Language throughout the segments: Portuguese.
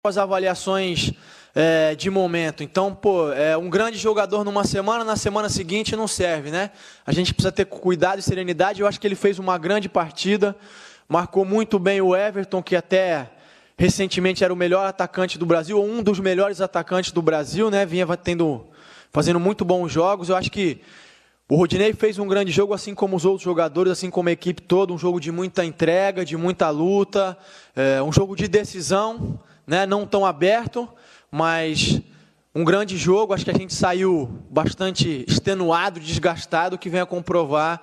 as avaliações de momento. Então, pô, um grande jogador numa semana, na semana seguinte não serve, né? A gente precisa ter cuidado e serenidade. Eu acho que ele fez uma grande partida, marcou muito bem o Everton, que até recentemente era o melhor atacante do Brasil, ou um dos melhores atacantes do Brasil, né? Vinha fazendo muito bons jogos. Eu acho que o Rodinei fez um grande jogo, assim como os outros jogadores, assim como a equipe toda, um jogo de muita entrega, de muita luta, um jogo de decisão, né? Não tão aberto, mas um grande jogo. Acho que a gente saiu bastante extenuado, desgastado, que vem a comprovar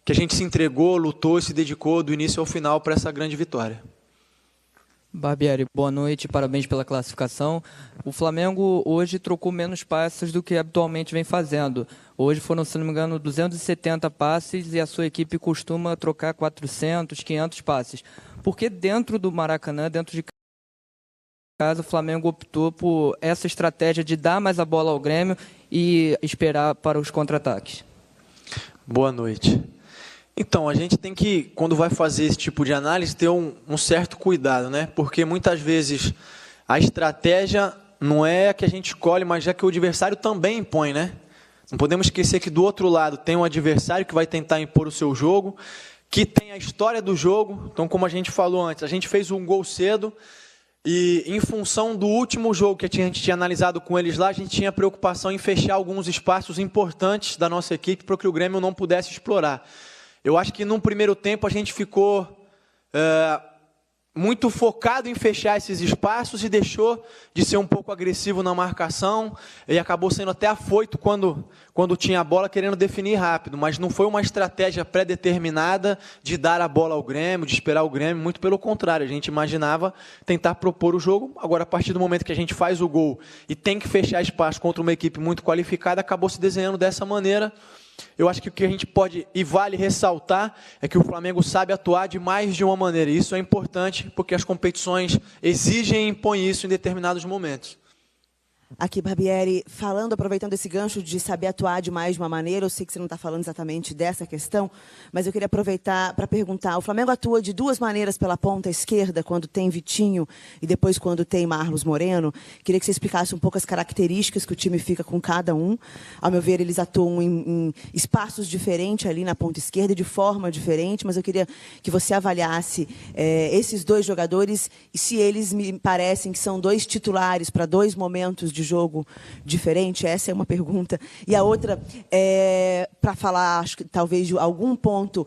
que a gente se entregou, lutou e se dedicou do início ao final para essa grande vitória. Barbieri, boa noite, parabéns pela classificação. O Flamengo hoje trocou menos passes do que habitualmente vem fazendo. Hoje foram, se não me engano, 270 passes e a sua equipe costuma trocar 400, 500 passes. Por que dentro do Maracanã, dentro de casa, o Flamengo optou por essa estratégia de dar mais a bola ao Grêmio e esperar para os contra-ataques? Boa noite. Então, a gente tem que, quando vai fazer esse tipo de análise, ter um certo cuidado, né? Porque muitas vezes a estratégia não é a que a gente escolhe, mas é que o adversário também impõe, né? Não podemos esquecer que do outro lado tem um adversário que vai tentar impor o seu jogo, que tem a história do jogo. Então, como a gente falou antes, a gente fez um gol cedo e, em função do último jogo que a gente tinha analisado com eles lá, a gente tinha preocupação em fechar alguns espaços importantes da nossa equipe para que o Grêmio não pudesse explorar. Eu acho que no primeiro tempo a gente ficou muito focado em fechar esses espaços e deixou de ser um pouco agressivo na marcação e acabou sendo até afoito quando tinha a bola, querendo definir rápido, mas não foi uma estratégia pré-determinada de dar a bola ao Grêmio, de esperar o Grêmio, muito pelo contrário, a gente imaginava tentar propor o jogo. Agora, a partir do momento que a gente faz o gol e tem que fechar espaço contra uma equipe muito qualificada, acabou se desenhando dessa maneira. Eu acho que o que a gente pode e vale ressaltar é que o Flamengo sabe atuar de mais de uma maneira. E isso é importante porque as competições exigem e impõem isso em determinados momentos. Aqui, Barbieri, aproveitando esse gancho de saber atuar de mais de uma maneira, eu sei que você não está falando exatamente dessa questão, mas eu queria aproveitar para perguntar, o Flamengo atua de duas maneiras pela ponta esquerda, quando tem Vitinho e depois quando tem Marlos Moreno. Queria que você explicasse um pouco as características que o time fica com cada um. Ao meu ver, eles atuam em espaços diferentes ali na ponta esquerda, de forma diferente, mas eu queria que você avaliasse esses dois jogadores e se eles me parecem que são dois titulares para dois momentos de jogo diferente. Essa é uma pergunta. E a outra para falar, acho que talvez de algum ponto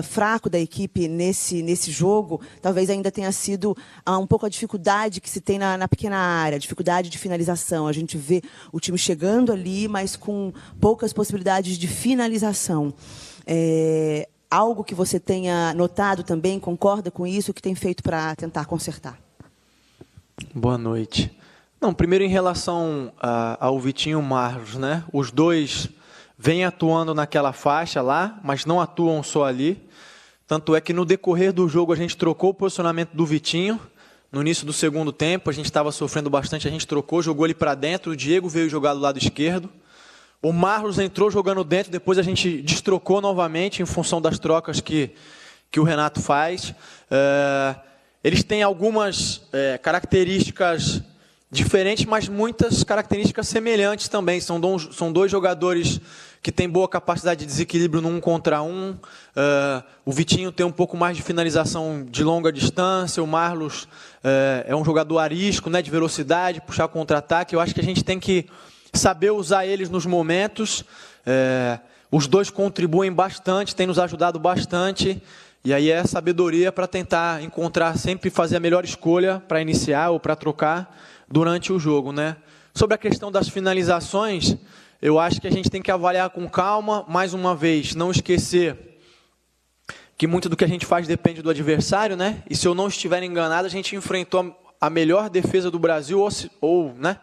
fraco da equipe nesse jogo, talvez ainda tenha sido um pouco a dificuldade que se tem na pequena área, a dificuldade de finalização. A gente vê o time chegando ali, mas com poucas possibilidades de finalização. Algo que você tenha notado também, concorda com isso, o que tem feito para tentar consertar? Boa noite. Não, primeiro em relação ao Vitinho e o Marlos, né? Os dois vêm atuando naquela faixa lá, mas não atuam só ali. Tanto é que no decorrer do jogo a gente trocou o posicionamento do Vitinho. No início do segundo tempo, a gente estava sofrendo bastante, a gente trocou, jogou ele para dentro, o Diego veio jogar do lado esquerdo. O Marlos entrou jogando dentro, depois a gente destrocou novamente em função das trocas que o Renato faz. Eles têm algumas características diferentes, mas muitas características semelhantes também. São dois jogadores que têm boa capacidade de desequilíbrio no 1 contra 1. O Vitinho tem um pouco mais de finalização de longa distância. O Marlos é um jogador arisco, né, de velocidade, puxar contra-ataque. Eu acho que a gente tem que saber usar eles nos momentos. Os dois contribuem bastante, têm nos ajudado bastante. E aí é sabedoria para tentar encontrar, sempre fazer a melhor escolha para iniciar ou para trocar durante o jogo, né? Sobre a questão das finalizações, eu acho que a gente tem que avaliar com calma, mais uma vez, não esquecer que muito do que a gente faz depende do adversário, né? E se eu não estiver enganado, a gente enfrentou a melhor defesa do Brasil, né?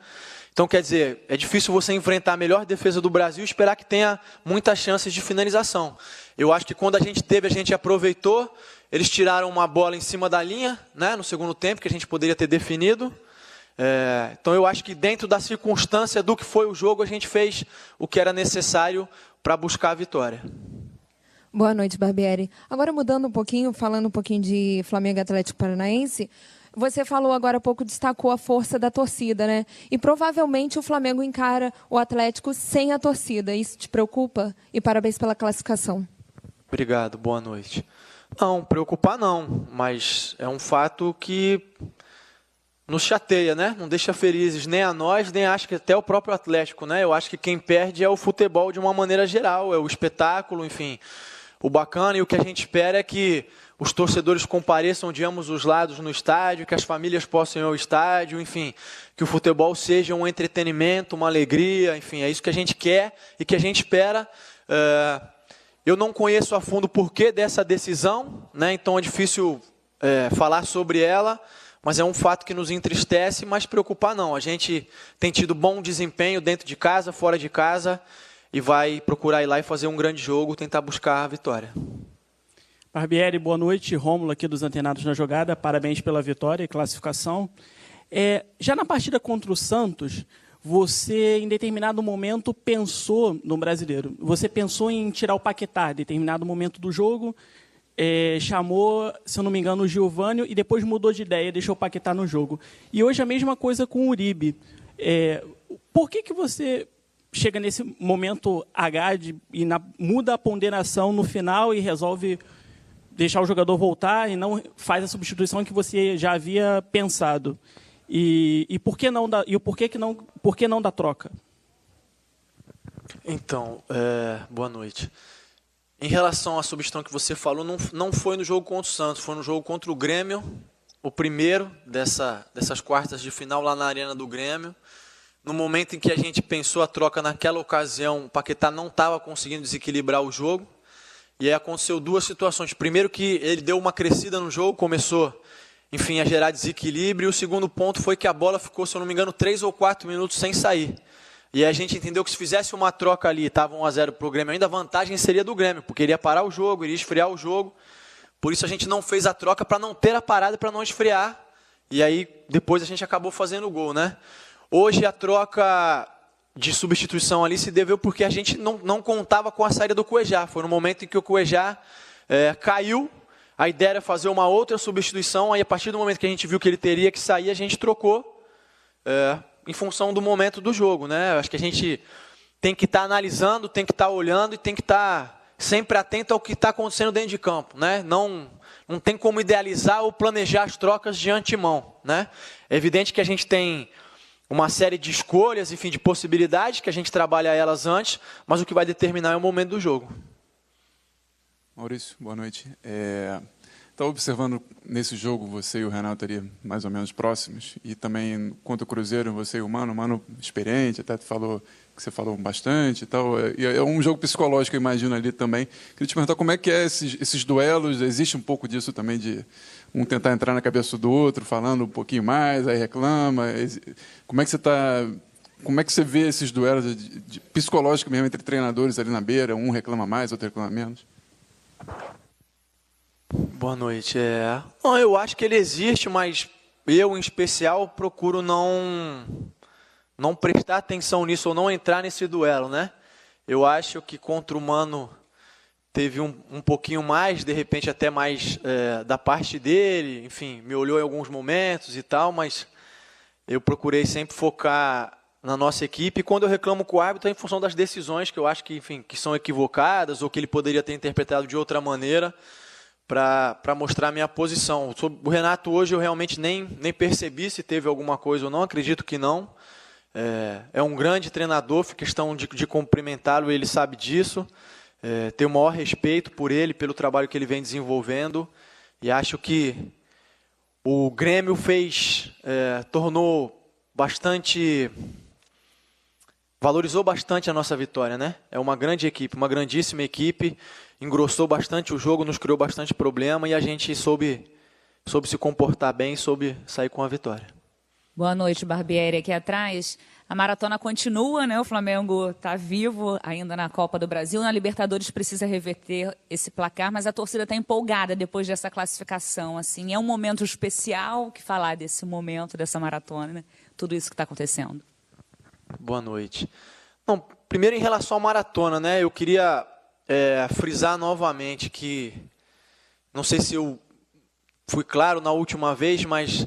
Então, quer dizer, é difícil você enfrentar a melhor defesa do Brasil e esperar que tenha muitas chances de finalização. Eu acho que quando a gente aproveitou, eles tiraram uma bola em cima da linha, né, no segundo tempo, que a gente poderia ter definido. Então, eu acho que dentro da circunstância do que foi o jogo, a gente fez o que era necessário para buscar a vitória. Boa noite, Barbieri. Agora mudando um pouquinho, falando um pouquinho de Flamengo e Atlético Paranaense, Você falou agora há pouco, destacou a força da torcida, né? E provavelmente o Flamengo encara o Atlético sem a torcida. Isso te preocupa? E parabéns pela classificação. Obrigado, boa noite. Não, preocupar não, mas é um fato que nos chateia, né? Não deixa felizes nem a nós, nem acho que até o próprio Atlético, né? Eu acho que quem perde é o futebol de uma maneira geral, é o espetáculo, enfim. O bacana e o que a gente espera é que os torcedores compareçam de ambos os lados no estádio, que as famílias possam ir ao estádio, enfim, que o futebol seja um entretenimento, uma alegria, enfim, é isso que a gente quer e que a gente espera. Eu não conheço a fundo o porquê dessa decisão, né? Então é difícil falar sobre ela, mas é um fato que nos entristece, mas preocupar não. A gente tem tido bom desempenho dentro de casa, fora de casa, e vai procurar ir lá e fazer um grande jogo, tentar buscar a vitória. Barbieri, boa noite. Rômulo aqui dos Antenados na Jogada. Parabéns pela vitória e classificação. Já na partida contra o Santos, você, em determinado momento, pensou no Brasileiro. Você pensou em tirar o Paquetá, em determinado momento do jogo, chamou, se eu não me engano, o Giovânio e depois mudou de ideia, deixou o Paquetá no jogo. E hoje a mesma coisa com o Uribe. Por que você chega nesse momento H e muda a ponderação no final e resolve deixar o jogador voltar e não faz a substituição que você já havia pensado? E por que não da troca? Então, boa noite. Em relação à substituição que você falou, não foi no jogo contra o Santos, foi no jogo contra o Grêmio, o primeiro dessas quartas de final lá na Arena do Grêmio. No momento em que a gente pensou a troca naquela ocasião, o Paquetá não estava conseguindo desequilibrar o jogo. E aí aconteceu duas situações. Primeiro que ele deu uma crescida no jogo, começou, enfim, a gerar desequilíbrio. E o segundo ponto foi que a bola ficou, se eu não me engano, 3 ou 4 minutos sem sair. E aí a gente entendeu que se fizesse uma troca ali, estava 1-0 para o Grêmio, ainda a vantagem seria do Grêmio, porque iria parar o jogo, iria esfriar o jogo. Por isso a gente não fez a troca para não ter a parada, para não esfriar. E aí depois a gente acabou fazendo o gol, né? Hoje a troca de substituição ali se deveu porque a gente não contava com a saída do Cuejá. Foi no momento em que o Cuejá caiu, a ideia era fazer uma outra substituição, aí a partir do momento que a gente viu que ele teria que sair, a gente trocou em função do momento do jogo, né? Acho que a gente tem que estar analisando, tem que estar olhando e tem que estar sempre atento ao que está acontecendo dentro de campo, né? Não tem como idealizar ou planejar as trocas de antemão, né? É evidente que a gente tem uma série de escolhas, enfim, de possibilidades, que a gente trabalha elas antes, mas o que vai determinar é o momento do jogo. Maurício, boa noite. Estava observando nesse jogo você e o Renato ali mais ou menos próximos, e também contra o Cruzeiro, você e o Mano experiente, até falou que você falou bastante e tal. E é um jogo psicológico, eu imagino, ali também. Queria te perguntar como é que é esses duelos, existe um pouco disso também, de um tentar entrar na cabeça do outro, falando um pouquinho mais, aí reclama. Como é que você está... Como é que você vê esses duelos psicológicos mesmo entre treinadores ali na beira, um reclama mais, outro reclama menos? Boa noite. Não, eu acho que ele existe, mas eu, em especial, procuro não prestar atenção nisso ou não entrar nesse duelo, né? Eu acho que contra o Mano teve um pouquinho mais, de repente até mais da parte dele, enfim, me olhou em alguns momentos e tal, mas eu procurei sempre focar na nossa equipe. E quando eu reclamo com o árbitro é em função das decisões que eu acho que, enfim, que são equivocadas ou que ele poderia ter interpretado de outra maneira para mostrar a minha posição. Sobre o Renato hoje eu realmente nem percebi se teve alguma coisa ou não, acredito que não. É um grande treinador, foi questão de cumprimentá-lo, ele sabe disso. Tenho o maior respeito por ele, pelo trabalho que ele vem desenvolvendo, e acho que o Grêmio valorizou bastante a nossa vitória, né? É uma grande equipe, uma grandíssima equipe, engrossou bastante o jogo, nos criou bastante problema e a gente soube se comportar bem, soube sair com a vitória. Boa noite, Barbieri. Aqui atrás, a maratona continua, né? O Flamengo está vivo ainda na Copa do Brasil. Na Libertadores precisa reverter esse placar, mas a torcida está empolgada depois dessa classificação. Assim, é um momento especial que falar desse momento, dessa maratona, né? Tudo isso que está acontecendo. Boa noite. Não, primeiro, em relação à maratona, né? Eu queria frisar novamente que, não sei se eu fui claro na última vez, mas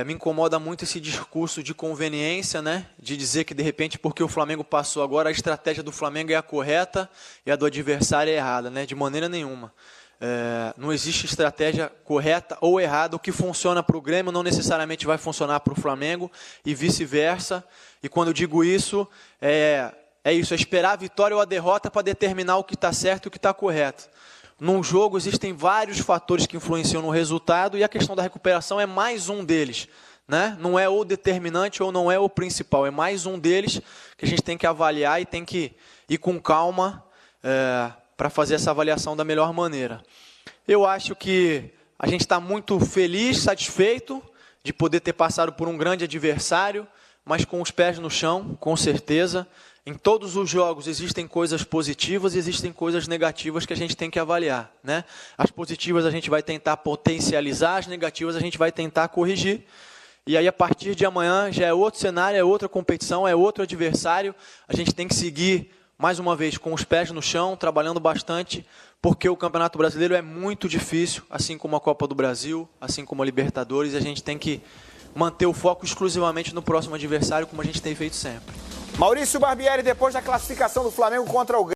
Me incomoda muito esse discurso de conveniência, né? De dizer que, de repente, porque o Flamengo passou agora, a estratégia do Flamengo é a correta e a do adversário é errada, né? De maneira nenhuma. Não existe estratégia correta ou errada. O que funciona para o Grêmio não necessariamente vai funcionar para o Flamengo e vice-versa. E quando eu digo isso, é esperar a vitória ou a derrota para determinar o que está certo e o que está correto. Num jogo existem vários fatores que influenciam no resultado e a questão da recuperação é mais um deles, né? Não é o determinante ou não é o principal, é mais um deles que a gente tem que avaliar e tem que ir com calma para fazer essa avaliação da melhor maneira. Eu acho que a gente está muito feliz, satisfeito de poder ter passado por um grande adversário, mas com os pés no chão, com certeza. Em todos os jogos existem coisas positivas e existem coisas negativas que a gente tem que avaliar, né? As positivas a gente vai tentar potencializar, as negativas a gente vai tentar corrigir. E aí, a partir de amanhã, já é outro cenário, é outra competição, é outro adversário. A gente tem que seguir, mais uma vez, com os pés no chão, trabalhando bastante, porque o Campeonato Brasileiro é muito difícil, assim como a Copa do Brasil, assim como a Libertadores, e a gente tem que manter o foco exclusivamente no próximo adversário, como a gente tem feito sempre. Maurício Barbieri, depois da classificação do Flamengo contra o Grêmio.